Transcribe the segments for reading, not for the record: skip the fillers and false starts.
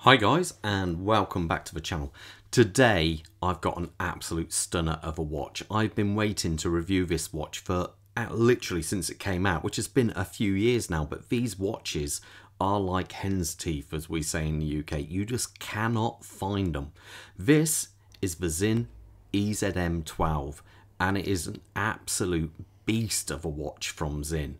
Hi guys, and welcome back to the channel. Today I've got an absolute stunner of a watch. I've been waiting to review this watch for literally since it came out, which has been a few years now, but these watches are like hen's teeth, as we say in the UK. You just cannot find them. This is the Sinn EZM12, and it is an absolute beast of a watch from Sinn.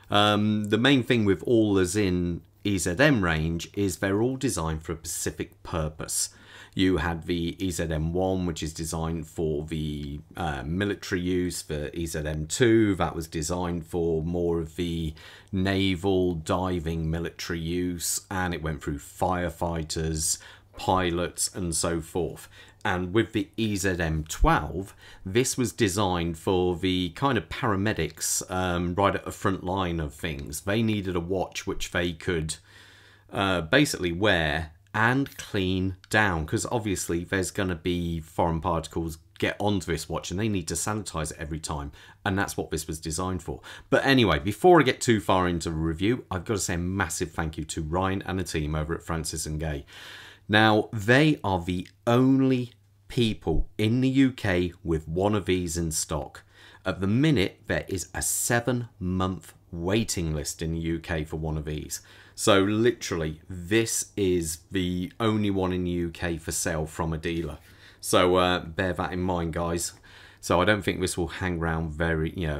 The main thing with all the Sinn EZM range is they're all designed for a specific purpose. You had the EZM1, which is designed for the military use, the EZM2 that was designed for more of the naval diving military use, and it went through firefighters, pilots and so forth. And with the EZM12, this was designed for the kind of paramedics right at the front line of things. They needed a watch which they could basically wear and clean down, because obviously there's going to be foreign particles get onto this watch and they need to sanitize it every time, and that's what this was designed for. But anyway, before I get too far into the review, I've got to say a massive thank you to Ryan and the team over at Francis & Gay. Now, they are the only people in the UK with one of these in stock. At the minute, there is a 7-month waiting list in the UK for one of these. So literally, this is the only one in the UK for sale from a dealer. So bear that in mind, guys. So I don't think this will hang around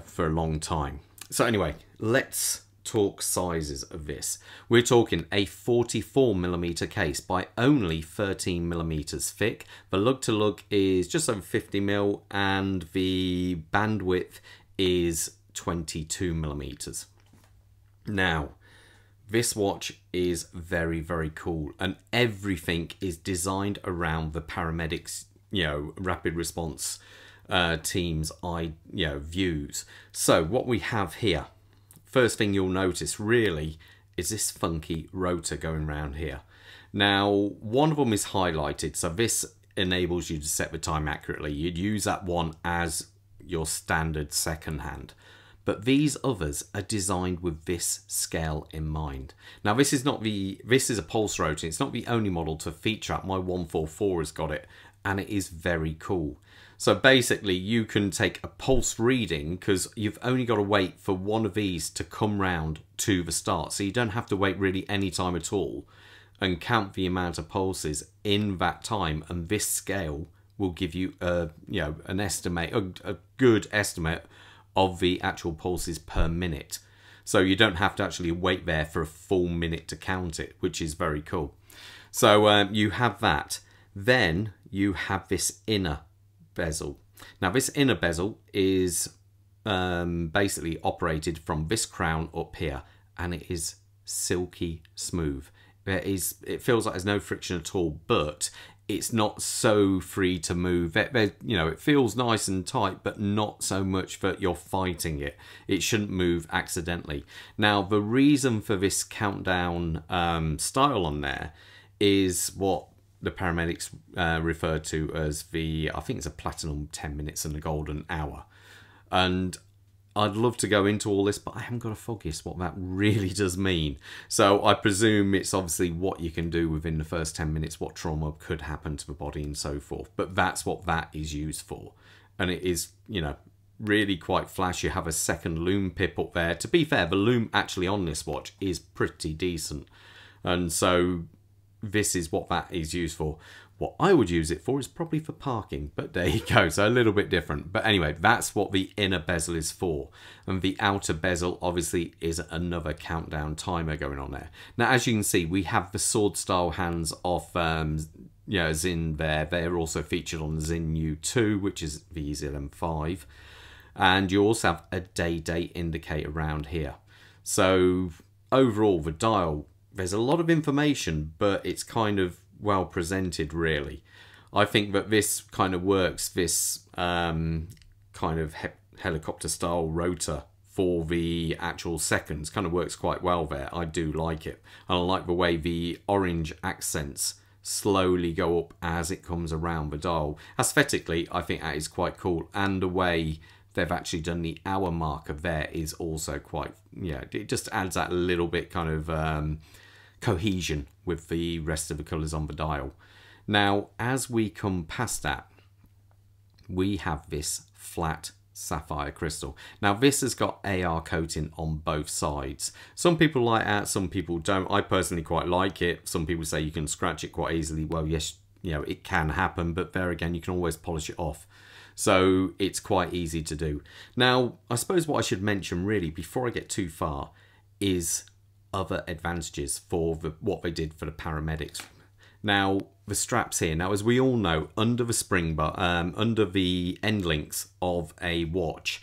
for a long time. So anyway, let's talk sizes of this. We're talking a 44mm case by only 13mm thick. The lug to lug is just over 50mm and the bandwidth is 22mm. Now, this watch is very, very cool, and everything is designed around the paramedics, rapid response teams' views. So what we have here, first thing you'll notice really is this funky rotor going around here. Now, one of them is highlighted, so this enables you to set the time accurately. You'd use that one as your standard second hand. But these others are designed with this scale in mind. Now, this is a pulse rotor. It's not the only model to feature it. My 144 has got it, and it is very cool. So basically, you can take a pulse reading, because you've only got to wait for one of these to come round to the start. So you don't have to wait really any time at all and count the amount of pulses in that time. And this scale will give you an estimate, a good estimate of the actual pulses per minute. So you don't have to actually wait there for a full minute to count it, which is very cool. So you have that. Then you have this inner bezel. Now, this inner bezel is basically operated from this crown up here, and it is silky smooth. It feels like there's no friction at all, but it's not so free to move. It feels nice and tight, but not so much that you're fighting it. It shouldn't move accidentally. Now, the reason for this countdown style on there is what the paramedics refer to as I think it's a platinum 10 minutes and a golden hour. And I'd love to go into all this, but I haven't got a foggiest what that really does mean. So I presume it's obviously what you can do within the first 10 minutes, what trauma could happen to the body and so forth. But that's what that is used for. And it is, really quite flash. You have a second loom pip up there. To be fair, the loom actually on this watch is pretty decent. And so this is what that is used for. What I would use it for is probably for parking, but there you go, so a little bit different. But anyway, that's what the inner bezel is for. And the outer bezel obviously is another countdown timer going on there. Now, as you can see, we have the sword style hands off Sinn there. They're also featured on the Sinn U2, which is the EZM5. And you also have a day-date indicator around here. So overall, the dial, there's a lot of information, but it's kind of well presented, really. I think that this kind of works, this kind of helicopter style rotor for the actual seconds kind of works quite well there. I do like it. And I like the way the orange accents slowly go up as it comes around the dial. Aesthetically, I think that is quite cool, and the way they've actually done the hour marker there is also quite, it just adds that little bit kind of cohesion with the rest of the colours on the dial. Now, as we come past that, we have this flat sapphire crystal. Now, this has got AR coating on both sides. Some people like that, some people don't. I personally quite like it. Some people say you can scratch it quite easily. Well, yes, you know, it can happen, but there again, you can always polish it off. So it's quite easy to do. Now, I suppose what I should mention really before I get too far is other advantages for what they did for the paramedics. Now, the straps here. Now, as we all know, under the spring bar, under the end links of a watch,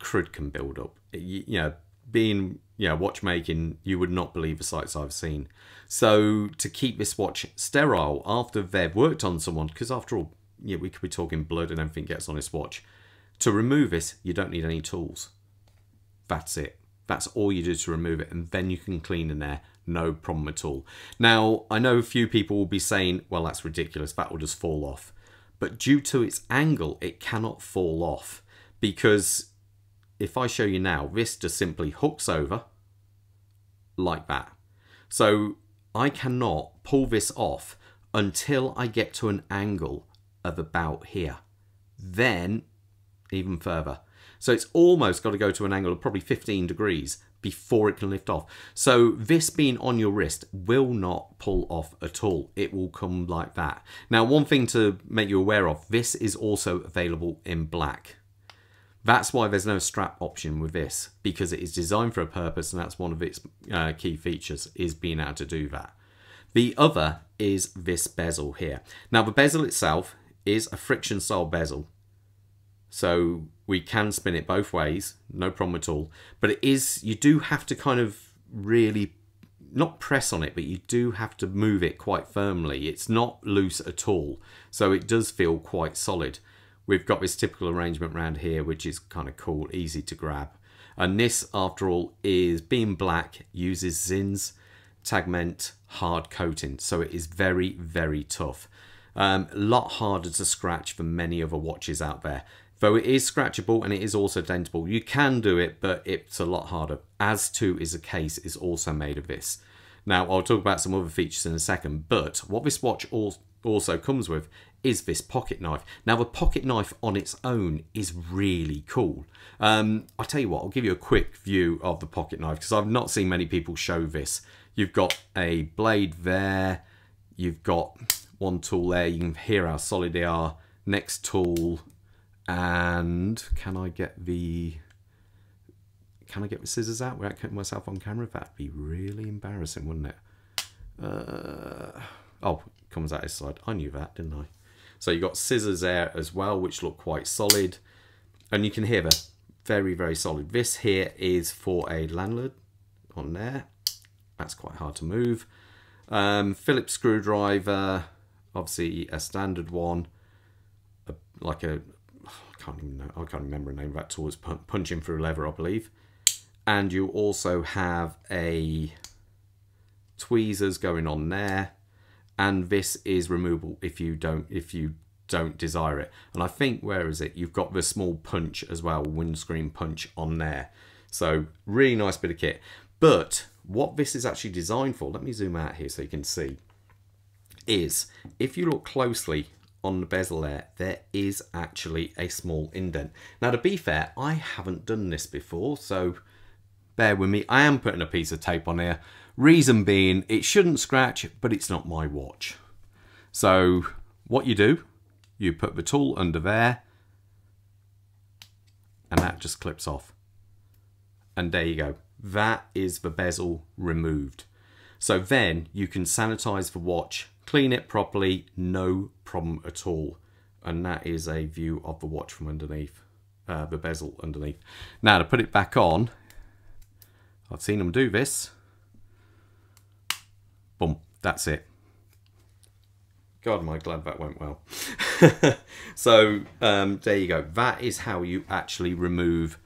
crud can build up. You know, being watchmaking, you would not believe the sights I've seen. So to keep this watch sterile after they've worked on someone, because after all, yeah, we could be talking blood and everything gets on this watch. To remove this, you don't need any tools. That's it. That's all you do to remove it, and then you can clean in there, no problem at all. Now, I know a few people will be saying, well, that's ridiculous, that will just fall off. But due to its angle, it cannot fall off, because if I show you now, this just simply hooks over like that. So I cannot pull this off until I get to an angle of about here. Then even further. So it's almost got to go to an angle of probably 15 degrees before it can lift off. So this being on your wrist will not pull off at all. It will come like that. Now, one thing to make you aware of, this is also available in black. That's why there's no strap option with this, because it is designed for a purpose, and that's one of its key features, is being able to do that. The other is this bezel here. Now, the bezel itself is a friction style bezel. So we can spin it both ways, no problem at all. But it is, you do have to kind of really, not press on it, but you do have to move it quite firmly. It's not loose at all. So it does feel quite solid. We've got this typical arrangement around here, which is kind of cool, easy to grab. And this, after all, is being black, uses Sinn's Tagment hard coating. So it is very, very tough. A lot harder to scratch than many other watches out there. Though it is scratchable and it is also dentable. You can do it, but it's a lot harder. As too is a case is also made of this. Now, I'll talk about some other features in a second, but what this watch also comes with is this pocket knife. Now, the pocket knife on its own is really cool. I'll tell you what, I'll give you a quick view of the pocket knife, because I've not seen many people show this. You've got a blade there. You've got one tool there. You can hear how solid they are. Next tool. And can I get the scissors out without cutting myself on camera? That'd be really embarrassing, wouldn't it? Oh, it comes out this side. I knew that, didn't I? So you've got scissors there as well, which look quite solid. And you can hear they're very, very solid. This here is for a landlord on there. That's quite hard to move. Phillips screwdriver, obviously a standard one, I can't remember the name of that tool. It's punching through leather, I believe. And you also have a tweezers going on there, and this is removable if you don't desire it. And I think, where is it? You've got the small punch as well, windscreen punch on there. So really nice bit of kit. But what this is actually designed for, let me zoom out here so you can see, is if you look closely on the bezel there is actually a small indent. Now, to be fair, I haven't done this before, so bear with me. I am putting a piece of tape on here. Reason being, it shouldn't scratch, but it's not my watch. So what you do, you put the tool under there, and that just clips off. And there you go. That is the bezel removed. So then you can sanitize the watch, clean it properly, no problem at all. And that is a view of the watch from underneath, the bezel underneath. Now, to put it back on, I've seen them do this. Boom, that's it. God, am I glad that went well. So there you go. That is how you actually remove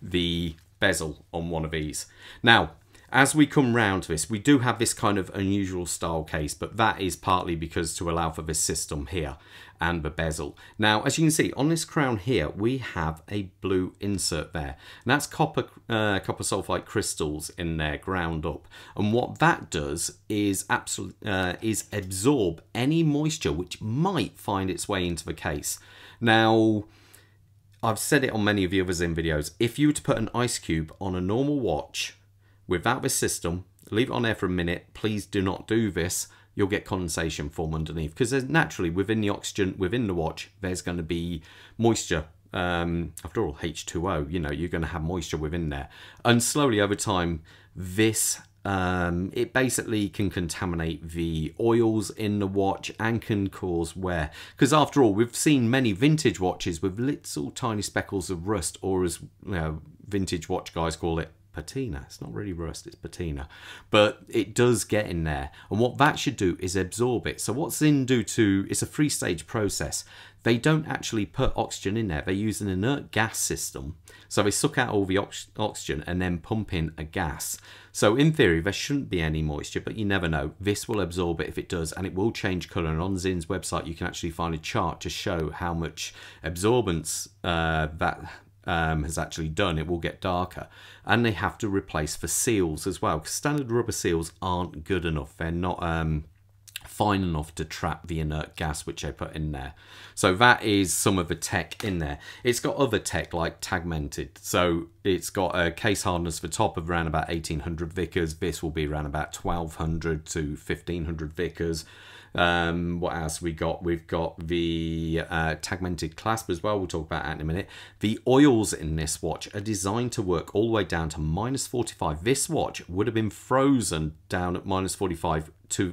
the bezel on one of these. Now, as we come round to this, we do have this kind of unusual style case, but that is partly because to allow for this system here and the bezel. Now, as you can see on this crown here, we have a blue insert there, and that's copper sulfite crystals in there ground up. And what that does is absorb any moisture which might find its way into the case. Now, I've said it on many of the other Sinn videos, if you were to put an ice cube on a normal watch without this system, leave it on there for a minute, please do not do this, you'll get condensation form underneath, because naturally within the oxygen within the watch there's going to be moisture. After all, H2O, you know, you're going to have moisture within there, and slowly over time this it basically can contaminate the oils in the watch and can cause wear, because after all, we've seen many vintage watches with little tiny speckles of rust, or as you know, vintage watch guys call it, patina. It's not really rust, it's patina, but it does get in there, and what that should do is absorb it. So what Sinn do it's a 3-stage process. They don't actually put oxygen in there, they use an inert gas system. So they suck out all the oxygen and then pump in a gas. So in theory there shouldn't be any moisture, but you never know, this will absorb it if it does, and it will change colour. And on Sinn's website you can actually find a chart to show how much absorbance that has actually done. It will get darker, and they have to replace the seals as well, because standard rubber seals aren't good enough. They're not fine enough to trap the inert gas which they put in there. So that is some of the tech in there. It's got other tech like tagmented, so it's got a case hardness for top of around about 1800 Vickers. This will be around about 1200 to 1500 Vickers. What else we got? We've got the tagmented clasp as well. We'll talk about that in a minute. The oils in this watch are designed to work all the way down to -45. This watch would have been frozen down at -45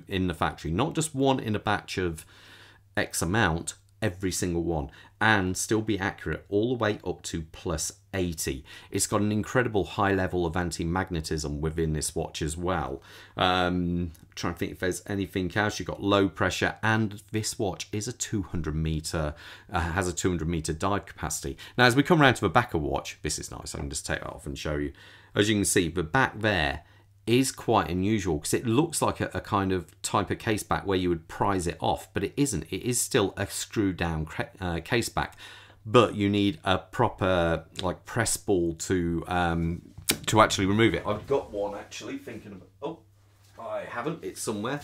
in the factory, not just one in a batch of X amount, every single one, and still be accurate all the way up to +80. It's got an incredible high level of anti-magnetism within this watch as well. Trying to think if there's anything else. You've got low pressure, and this watch is a 200 meter, has a 200 meter dive capacity. Now, as we come around to the back of the watch, this is nice. I can just take that off and show you. As you can see, the back there is quite unusual, because it looks like a kind of type of case back where you would prise it off, but it isn't. It is still a screwed down case back, but you need a proper like press ball to actually remove it. I've got one actually, thinking of, oh, I haven't, it's somewhere.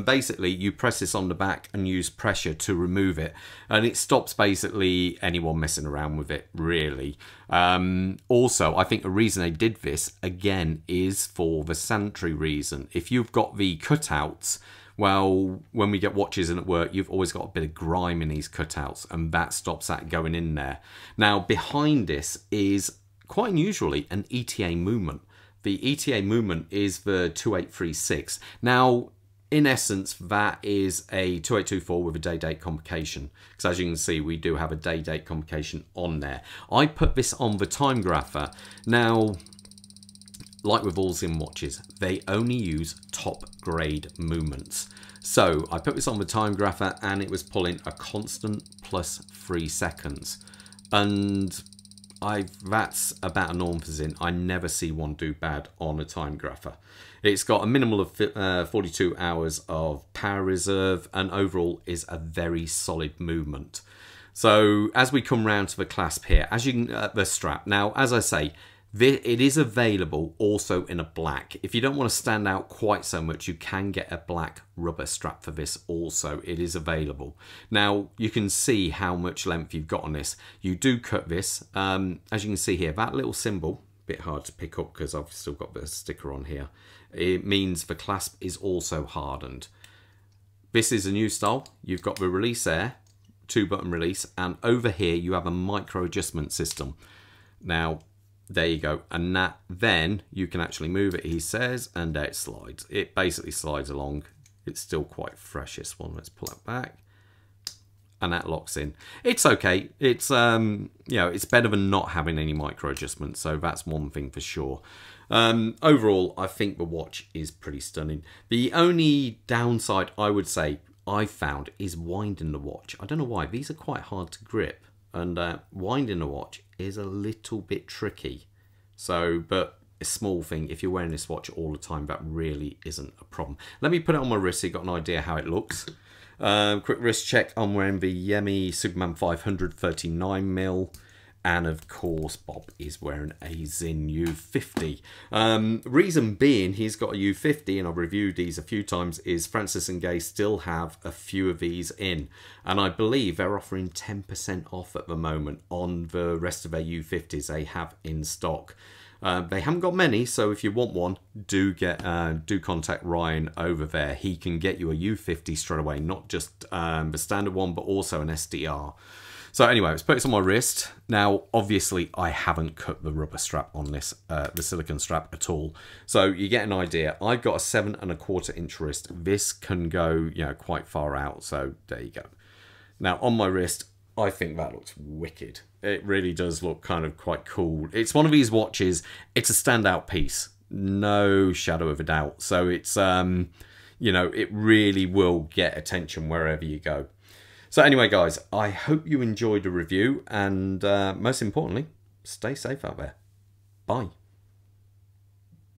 Basically you press this on the back and use pressure to remove it, and it stops basically anyone messing around with it, really. Also, I think the reason they did this again is for the sanitary reason. If you've got the cutouts, well, when we get watches in at work, you've always got a bit of grime in these cutouts, and that stops that going in there. Now, behind this is quite unusually an ETA movement. The ETA movement is the 2836. Now, in essence, that is a 2824 with a day-date complication, because as you can see, we do have a day-date complication on there. I put this on the time grapher. Now, like with all Sinn watches, they only use top-grade movements. So I put this on the time grapher, and it was pulling a constant +3 seconds. And that's about a norm for Sinn. I never see one do bad on a time grapher. It's got a minimal of 42 hours of power reserve, and overall is a very solid movement. So as we come round to the clasp here, as you can, the strap. Now, as I say, it is available also in a black. If you don't want to stand out quite so much, you can get a black rubber strap for this also. It is available. Now, you can see how much length you've got on this. You do cut this. As you can see here, that little symbol, bit hard to pick up because I've still got the sticker on here. It means the clasp is also hardened. This is a new style. You've got the release there, 2-button release, and over here you have a micro adjustment system. Now, there you go, and that then you can actually move it, he says, and there it slides. It basically slides along. It's still quite fresh, this one. Let's pull it back, and that locks in. It's okay. It's you know, it's better than not having any micro adjustments, so that's one thing for sure. Overall, I think the watch is pretty stunning. The only downside I would say I found is winding the watch. I don't know why. These are quite hard to grip, and winding the watch is a little bit tricky. So, but a small thing. If you're wearing this watch all the time, that really isn't a problem. Let me put it on my wrist so you've got an idea how it looks. Quick wrist check. I'm wearing the Yemi Superman 500 39mm. And of course, Bob is wearing a Sinn U50. Reason being he's got a U50, and I've reviewed these a few times, is Francis & Gay still have a few of these in. And I believe they're offering 10% off at the moment on the rest of their U50s they have in stock. They haven't got many, so if you want one, do contact Ryan over there. He can get you a U50 straight away, not just the standard one, but also an SDR. So anyway, let's put this on my wrist. Now, obviously, I haven't cut the rubber strap on this, the silicone strap at all. So you get an idea. I've got a 7 1/4 inch wrist. This can go, you know, quite far out. So there you go. Now on my wrist, I think that looks wicked. It really does look kind of quite cool. It's one of these watches. It's a standout piece, no shadow of a doubt. So it's, you know, it really will get attention wherever you go. So anyway, guys, I hope you enjoyed the review, and most importantly, stay safe out there. Bye.